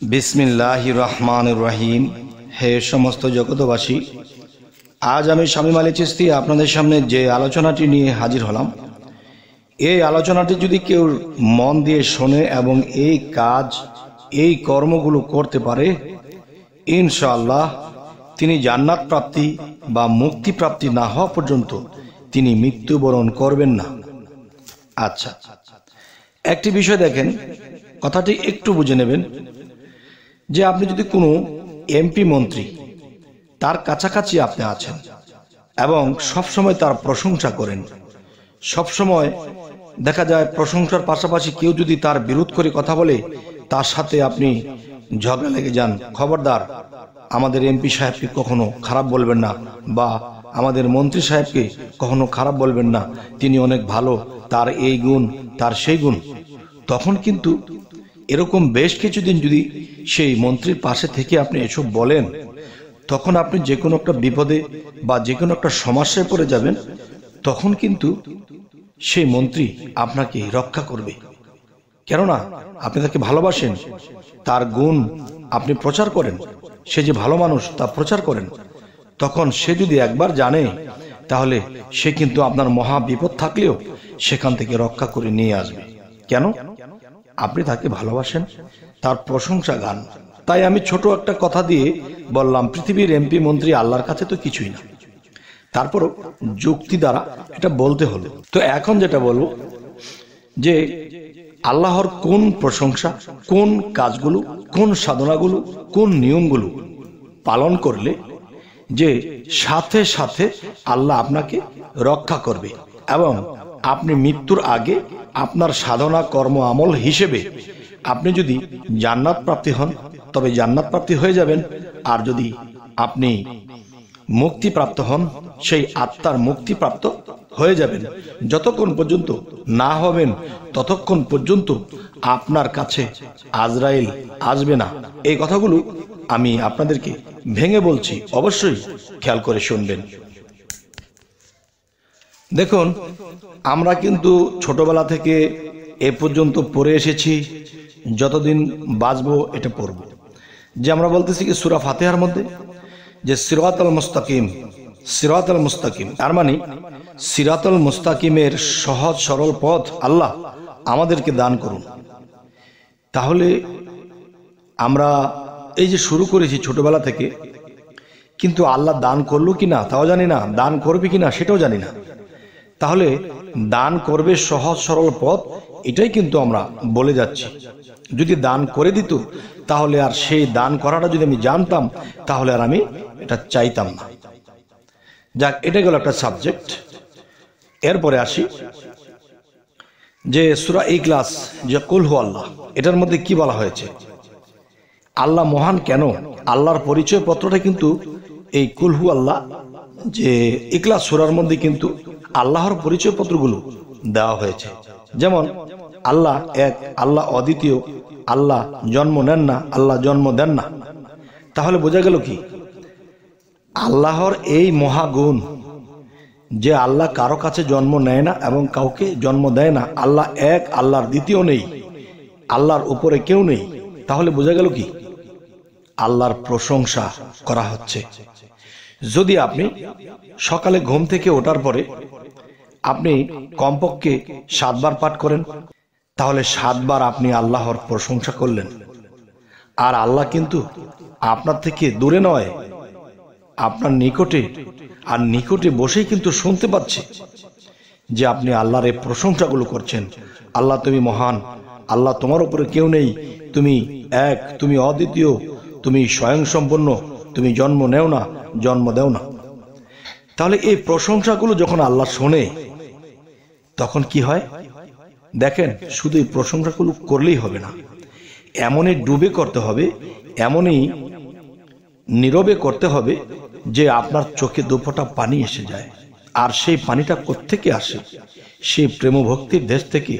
বিসমিল্লাহির রহমানির রহিম। হে সমস্ত জগতবাসী, আজ আমি শামীম আলী চিশতি আপনাদের সামনে যে আলোচনাটি নিয়ে হাজির হলাম, এই আলোচনাটি যদি কেউ মন দিয়ে শোনে এবং এই কাজ এই কর্মগুলো করতে পারে, ইনশাআল্লাহ তিনি জান্নাত প্রাপ্তি বা মুক্তি প্রাপ্তি না হওয়া পর্যন্ত তিনি মৃত্যুবরণ করবেন না। আচ্ছা, একটি বিষয় দেখেন, কথাটি একটু বুঝে নেবেন যে আপনি যদি কোনো এমপি মন্ত্রী তার কাছাকাছি আপনি আছেন এবং সবসময় তার প্রশংসা করেন, সবসময় দেখা যায় প্রশংসার পাশাপাশি কেউ যদি তার বিরোধ করে কথা বলে তার সাথে আপনি ঝগড়া লেগে যান, খবরদার আমাদের এমপি সাহেবকে কখনো খারাপ বলবেন না বা আমাদের মন্ত্রী সাহেবকে কখনো খারাপ বলবেন না, তিনি অনেক ভালো, তার এই গুণ তার সেই গুণ। তখন কিন্তু এরকম বেশ কিছুদিন যদি সেই মন্ত্রীর পাশে থেকে আপনি এসব বলেন, তখন আপনি যে কোনো একটা বিপদে বা যে কোনো একটা সমস্যায় পড়ে যাবেন, তখন কিন্তু সেই মন্ত্রী আপনাকে রক্ষা করবে। কেননা আপনি তাকে ভালোবাসেন, তার গুণ আপনি প্রচার করেন, সে যে ভালো মানুষ তা প্রচার করেন। তখন সে যদি একবার জানে, তাহলে সে কিন্তু আপনার মহা বিপদ থাকলেও সেখান থেকে রক্ষা করে নিয়ে আসবে। কেন? আপনি তাকে ভালোবাসেন, তার প্রশংসা গান। তাই আমি ছোট একটা কথা দিয়ে বললাম, পৃথিবীর এমপি মন্ত্রী আল্লাহর কাছে তো কিছুই না, তারপরও যুক্তি দ্বারা এটা বলতে হলো। তো এখন যেটা বলবো যে আল্লাহর কোন প্রশংসা, কোন কাজগুলো, কোন সাধনাগুলো, কোন নিয়মগুলো পালন করলে যে সাথে সাথে আল্লাহ আপনাকে রক্ষা করবে এবং আপনি মৃত্যুর আগে আপনার সাধনা কর্ম আমল হিসেবে আপনি যদি জান্নাত প্রাপ্তি হন তবে জান্নাত প্রাপ্তি হয়ে যাবেন। আর যদি আপনি মুক্তিপ্রাপ্ত হন, সেই আত্মার মুক্তিপ্রাপ্ত হয়ে যাবেন। যতক্ষণ পর্যন্ত না হবেন ততক্ষণ পর্যন্ত আপনার কাছে আজরাইল আসবে না। এই কথাগুলো আমি আপনাদেরকে ভেঙে বলছি, অবশ্যই খেয়াল করে শুনবেন। দেখুন, আমরা কিন্তু ছোটবেলা থেকে এ পর্যন্ত পড়ে এসেছি, যতদিন বাঁচবো এটা পড়ব। যে আমরা বলতেছি কি সূরা ফাতিহার মধ্যে যে সিরাতাল মুস্তাকিম, সিরাতাল মুস্তাকিম, তার মানে সিরাতাল মুস্তাকিমের সহজ সরল পথ আল্লাহ আমাদেরকে দান করুন। তাহলে আমরা এই যে শুরু করেছি ছোটবেলা থেকে, কিন্তু আল্লাহ দান করলো কিনা তাও জানি না, দান করবে কিনা সেটাও জানি না। তাহলে দান করবে সহজ সরল পথ, এটাই কিন্তু আমরা বলে যাচ্ছি। যদি দান করে দিত, তাহলে আর সেই দান করাটা যদি আমি জানতাম, তাহলে আর আমি এটা চাইতাম না। যাক, এটা গেল একটা সাবজেক্ট। এরপরে আসি যে সূরা ইখলাস, যে কুল হু আল্লাহ, এটার মধ্যে কি বলা হয়েছে? আল্লাহ মহান কেন? আল্লাহর পরিচয় পত্রটা কিন্তু এই কুল হু আল্লাহ, যে ইখলাস সূরার মধ্যে কিন্তু আল্লাহর পরিচয় পত্রগুলো দেওয়া হয়েছে। যেমন আল্লাহ এক, আল্লাহ অদ্বিতীয়, আল্লাহ জন্ম নেন না, আল্লাহ জন্ম দেন না। তাহলে বোঝা গেল কি আল্লাহর এই মহাগুণ যে আল্লাহ কারো কাছে জন্ম নেয় না এবং কাউকে জন্ম দেয় না, আল্লাহ এক, আল্লাহর দ্বিতীয় নেই, আল্লাহর উপরে কেউ নেই। তাহলে বোঝা গেল কি আল্লাহর প্রশংসা করা হচ্ছে। যদি আপনি সকালে ঘুম থেকে ওঠার পরে আপনি কমপক্ষে 7 বার পাঠ করেন, তাহলে 7 বার আপনি আল্লাহর প্রশংসা করলেন। আর আল্লাহ কিন্তু আপনার থেকে দূরে নয়, আপনার নিকটে, আর নিকটে বসেই কিন্তু শুনতে পাচ্ছে যে আপনি আল্লাহর এই প্রশংসাগুলো করছেন। আল্লাহ তুমি মহান, আল্লাহ তোমার উপরে কেউ নেই, তুমি এক, তুমি অদ্বিতীয়, তুমি স্বয়ংসম্পন্ন, তুমি জন্ম নেও না, জন্ম দেও না। তাহলে এই প্রশংসাগুলো যখন আল্লাহ শোনে, তখন কি হয় দেখেন, শুধু এই প্রশংসাগুলো করলেই হবে না, এমনই ডুবে করতে হবে, এমনই নীরবে করতে হবে যে আপনার চোখে দুফোঁটা পানি এসে যায়। আর সেই পানিটা কোত্থেকে আসে? সেই প্রেম ভক্তির দেশ থেকে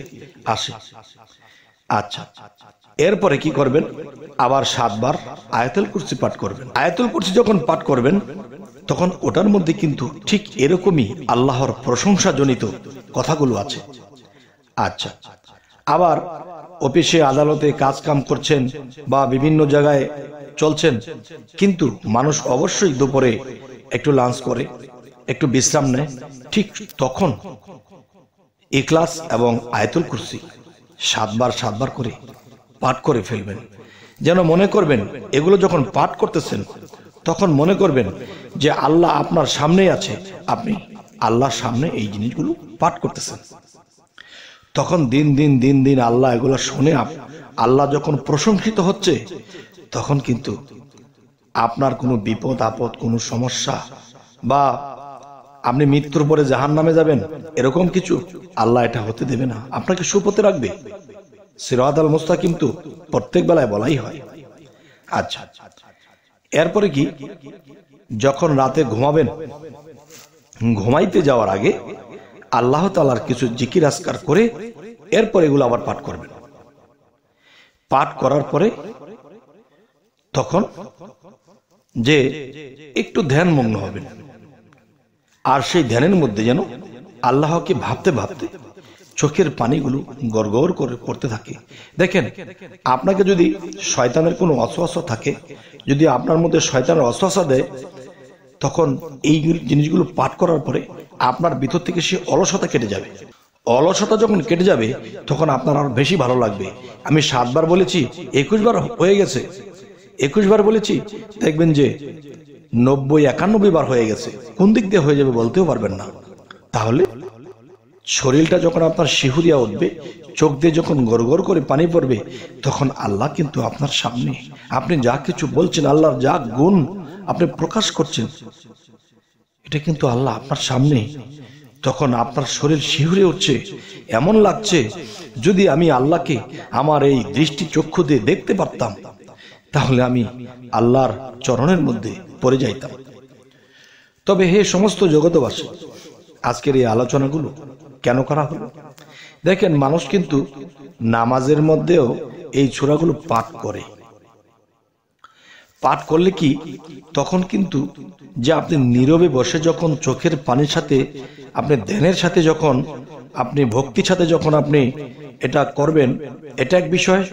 আসে। আচ্ছা, এরপরে কি করবেন? আবার 7 বার আয়াতুল কুরসি পাঠ করবেন। আয়াতুল কুরসি যখন পাঠ করবেন, তখন ওটার মধ্যে কিন্তু ঠিক এরকমই আল্লাহর প্রশংসা জনিত কথাগুলো আছে। আচ্ছা, আবার অফিসে আদালতে কাজ কাম করছেন বা বিভিন্ন জায়গায় চলছেন, কিন্তু মানুষ অবশ্যই দুপুরে একটু লাঞ্চ করে, একটু বিশ্রাম নেয়। ঠিক তখন ইখলাস এবং আয়াতুল কুরসি 7 বার করে পাঠ করে ফেলবেন। যেন মনে করবেন এগুলো যখন পাঠ করতেছেন তখন মনে করবেন যে আল্লাহ আপনার সামনেই আছে, আপনি আল্লাহর সামনে এই জিনিসগুলো পাঠ করতেছেন। তখন দিন দিন আল্লাহ এগুলো শুনে আল্লাহ যখন প্রশংসিত হচ্ছে, তখন কিন্তু আপনার কোনো বিপদ আপদ, কোনো সমস্যা বা আপনি মৃত্যুর পরে জাহান্নামে যাবেন এরকম কিছু আল্লাহ এটা হতে দেবে না, আপনাকে সুপথে রাখবে। সিরাতাল মুস্তাকিম তো প্রত্যেক বেলায় বলাই হয়। আচ্ছা, এরপরে কি, যখন রাতে ঘুমাবেন, ঘুমাইতে যাওয়ার আগে আল্লাহ তাআলার কিছু জিকির আজকার করে এরপর এগুলো আবার পাঠ করবেন। পাঠ করার পরে তখন যে একটু ধ্যানমগ্ন হবেন, আর সেই ধ্যানের মধ্যে যেন আল্লাহকে ভাবতে ভাবতে চোখের পানিগুলো গড়গড় করে পড়তে থাকে। দেখেন, আপনাকে যদি শয়তানের কোনো অসওয়াসা থাকে, যদি আপনার মধ্যে শয়তানের অসওয়াসা দেয়, তখন এই জিনিসগুলো পাঠ করার পরে আপনার ভিতর থেকে সে অলসতা কেটে যাবে। অলসতা যখন কেটে যাবে তখন আপনার আরো বেশি ভালো লাগবে। আমি 7 বার বলেছি, 21 বার হয়ে গেছে। 21 বার বলেছি, দেখবেন যে 90-91 বার হয়ে গেছে। কোন দিক দিয়ে হয়ে যাবে বলতেও পারবেন না। তাহলে শরীরটা যখন আপনার শিহুরিয়া উঠবে, চোখ দিয়ে যখন গড়গড় করে পানি পড়বে, তখন আল্লাহ কিন্তু আপনার সামনে। আপনি যা কিছু বলছেন, আল্লাহর যা গুণ আপনি প্রকাশ করছেন, এটা কিন্তু আল্লাহ আপনার সামনে। তখন আপনার শরীর শিহুরে উঠছে, এমন লাগছে যদি আমি আল্লাহকে আমার এই দৃষ্টি চক্ষু দিয়ে দেখতে পারতাম, তাহলে আমি আল্লাহর চরণের মধ্যে পড়ে যাইতাম। তবে হে সমস্ত জগতবাসী, আজকের এই আলোচনাগুলো কেন করা হলো? দেখেন, মানুষ কিন্তু নামাজের মধ্যেও এই সূরাগুলো পাঠ করে। পাঠ করলে কি, তখন কিন্তু যে আপনি নীরবে বসে যখন চোখের পানির সাথে আপনি ধ্যানের সাথে যখন আপনি ভক্তির সাথে যখন আপনি এটা করবেন, এটা এক বিষয়।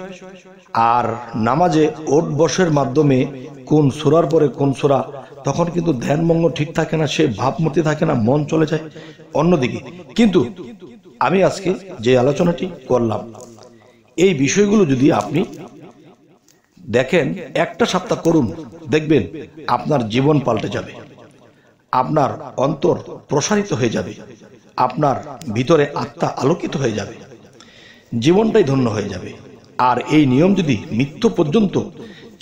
আর নামাজে ওঠ বসের মাধ্যমে কোন সূরার পরে কোন সূরা, তখন কিন্তু ধ্যানমগ্ন ঠিক থাকে না, সে ভাবমূর্তি থাকে না, মন চলে যায় অন্যদিকে। কিন্তু আমি আজকে যে আলোচনাটি করলাম, এই বিষয়গুলো যদি আপনি দেখেন, একটা সপ্তাহ করুন, দেখবেন আপনার জীবন পাল্টে যাবে, আপনার অন্তর প্রসারিত হয়ে যাবে, আপনার ভিতরে আত্মা আলোকিত হয়ে যাবে, জীবনটাই ধন্য হয়ে যাবে। আর এই নিয়ম যদি মৃত্যু পর্যন্ত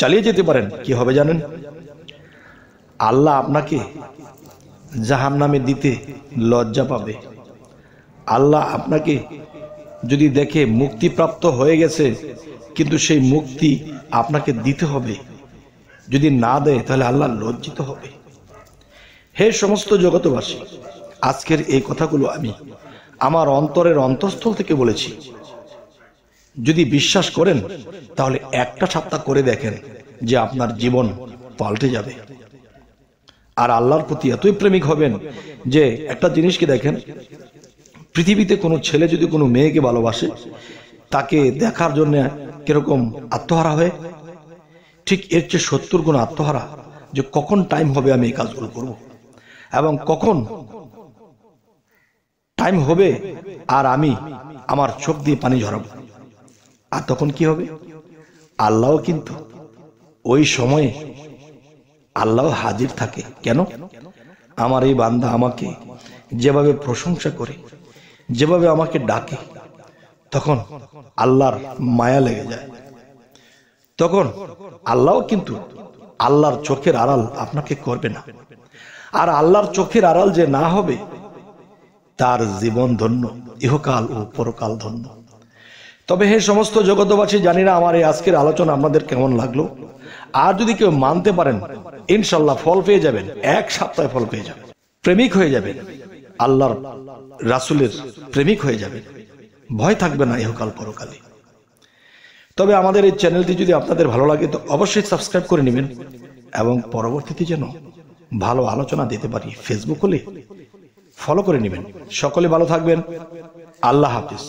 চালিয়ে যেতে পারেন, কি হবে জানেন? আল্লাহ আপনাকে জাহান্নামে দিতে লজ্জা পাবে। আল্লাহ আপনাকে যদি দেখে মুক্তিপ্রাপ্ত হয়ে গেছে, কিন্তু সেই মুক্তি আপনাকে দিতে হবে, যদি না দেয় তাহলে আল্লাহ লজ্জিত হবে। হে সমস্ত জগতবাসী, আজকের এই কথাগুলো আমি আমার অন্তরের অন্তঃস্থল থেকে বলেছি। যদি বিশ্বাস করেন তাহলে একটা সপ্তাহ করে দেখেন যে আপনার জীবন পাল্টে যাবে। আর আল্লাহর প্রতি এতই প্রেমিক হবেন যে একটা জিনিসকে দেখেন, পৃথিবীতে কোনো ছেলে যদি কোনো মেয়েকে ভালোবাসে, তাকে দেখার জন্য কিরকম আত্মহারা হয়, ঠিক এর চেয়ে 70 গুণ আত্মহারা যে কখন টাইম হবে আমি এই কাজগুলো করব, এবং কখন টাইম হবে আর আমি আমার চোখ দিয়ে পানি ঝরাবো। আর তখন কি হবে? আল্লাহ কিন্তু ওই সময়ে আল্লাহ হাজির থাকে। কেন? আমার এই বান্দা আমাকে যেভাবে প্রশংসা করে, যেভাবে আমাকে ডাকে, তখন আল্লাহর মায়া লেগে যায়। তখন আল্লাহ কিন্তু আল্লাহর চোখের আড়াল আপনাকে করবে না। আর আল্লাহর চোখের আড়াল যে না হবে, তার জীবন ধন্য, ইহকাল ও পরকাল ধন্য। তবে হে সমস্ত জগতবাসী, জানি না আমার এই আজকের আলোচনা আপনাদের কেমন লাগলো। আর যদি কেউ মানতে পারেন, ইনশাল্লাহ ফল পেয়ে যাবেন, 1 সপ্তাহে ফল পেয়ে যাবেন, প্রেমিক হয়ে যাবেন, আল্লাহর রাসূলের প্রেমিক হয়ে যাবেন, ভয় থাকবে না ইহকাল পরকালে। তবে আমাদের এই চ্যানেলটি যদি আপনাদের ভালো লাগে তো অবশ্যই সাবস্ক্রাইব করে নেবেন, এবং পরবর্তীতে যেন ভালো আলোচনা দিতে পারি, ফেসবুক হলে ফলো করে নেবেন। সকলে ভালো থাকবেন। আল্লাহ হাফেজ।